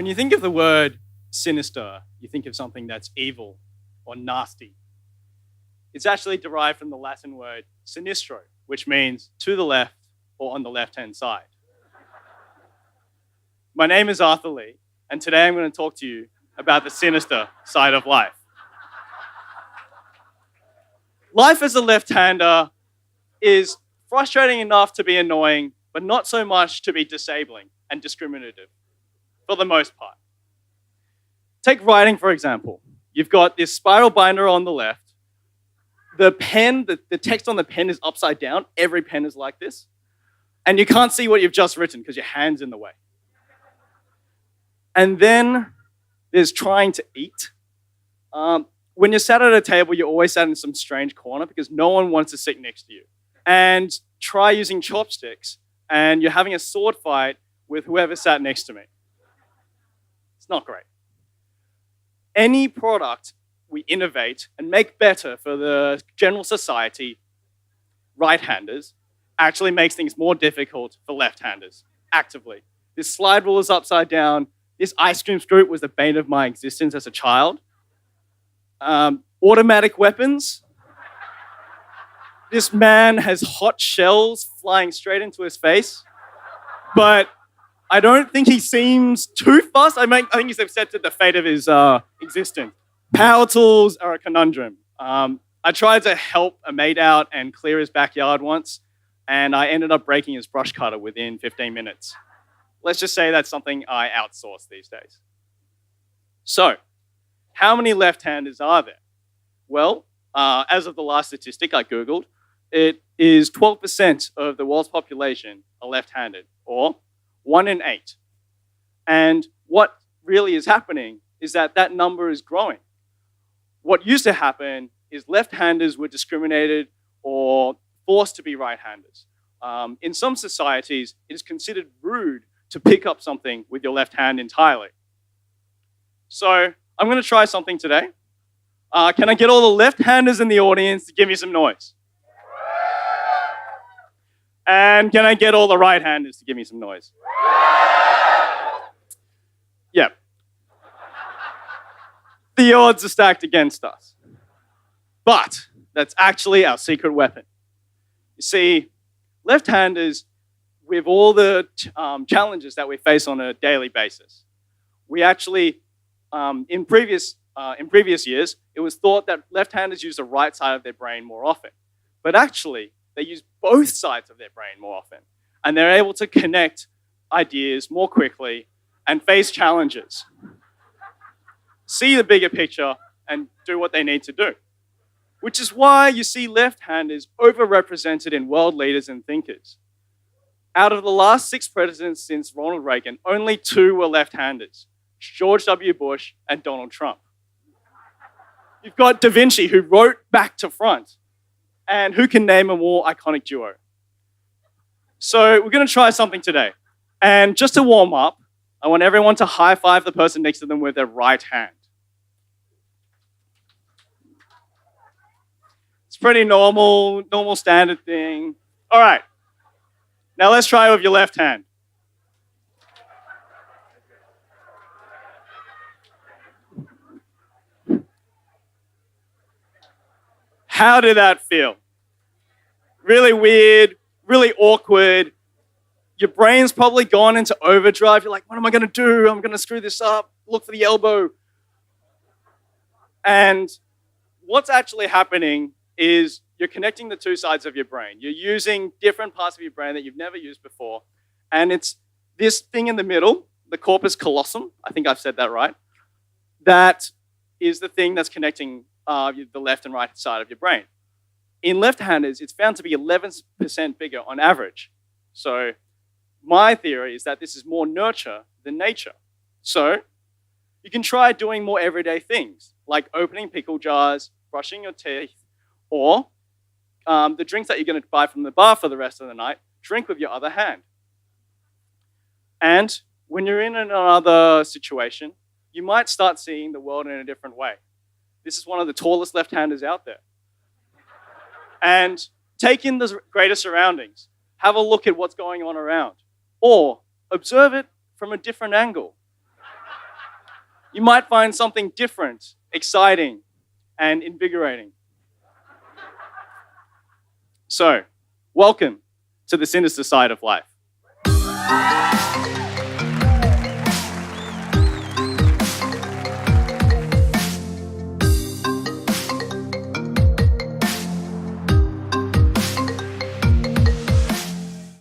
When you think of the word sinister, you think of something that's evil or nasty. It's actually derived from the Latin word sinistro, which means to the left or on the left-hand side. My name is Arthur Lee, and today I'm going to talk to you about the sinister side of life. Life as a left-hander is frustrating enough to be annoying, but not so much to be disabling and discriminative, for the most part. Take writing, for example. You've got this spiral binder on the left. The pen, the text on the pen is upside down. Every pen is like this. And you can't see what you've just written because your hand's in the way. And then there's trying to eat. When you're sat at a table, you're always sat in some strange corner because no one wants to sit next to you. And try using chopsticks, and you're having a sword fight with whoever sat next to me. It's not great. Any product we innovate and make better for the general society, right-handers, actually makes things more difficult for left-handers, actively. This slide rule is upside down. This ice cream scoop was the bane of my existence as a child. Automatic weapons. This man has hot shells flying straight into his face, but I don't think he seems too fussed. I think he's accepted the fate of his existence. Power tools are a conundrum. I tried to help a mate out and clear his backyard once, and I ended up breaking his brush cutter within 15 minutes. Let's just say that's something I outsource these days. So, how many left-handers are there? Well, as of the last statistic I Googled, it is 12% of the world's population are left-handed, or 1 in 8. And what really is happening is that that number is growing. What used to happen is left-handers were discriminated or forced to be right-handers. In some societies, it is considered rude to pick up something with your left hand entirely. So I'm going to try something today. Can I get all the left-handers in the audience to give me some noise? And can I get all the right-handers to give me some noise? Yeah. The odds are stacked against us. But that's actually our secret weapon. You see, left-handers, with all the challenges that we face on a daily basis, we actually, in previous years, it was thought that left-handers use the right side of their brain more often. But actually, they use both sides of their brain more often. And they're able to connect ideas more quickly and face challenges. See the bigger picture and do what they need to do. Which is why you see left-handers overrepresented in world leaders and thinkers. Out of the last 6 presidents since Ronald Reagan, only 2 were left-handers, George W. Bush and Donald Trump. You've got Da Vinci, who wrote back to front, and who can name a more iconic duo? So we're going to try something today. And just to warm up, I want everyone to high-five the person next to them with their right hand. It's pretty normal standard thing. All right. Now let's try it with your left hand. How did that feel? Really weird, really awkward. Your brain's probably gone into overdrive. You're like, what am I going to do? I'm going to screw this up. Look for the elbow. And what's actually happening is you're connecting the 2 sides of your brain. You're using different parts of your brain that you've never used before. And it's this thing in the middle, the corpus callosum, I think I've said that right, that is the thing that's connecting the left and right side of your brain. In left-handers, it's found to be 11% bigger on average. So my theory is that this is more nurture than nature. So you can try doing more everyday things, like opening pickle jars, brushing your teeth, or the drinks that you're going to buy from the bar for the rest of the night, drink with your other hand. And when you're in another situation, you might start seeing the world in a different way. This is one of the tallest left-handers out there. And take in the greater surroundings. Have a look at what's going on around. Or observe it from a different angle. You might find something different, exciting, and invigorating. So, welcome to the sinister side of life.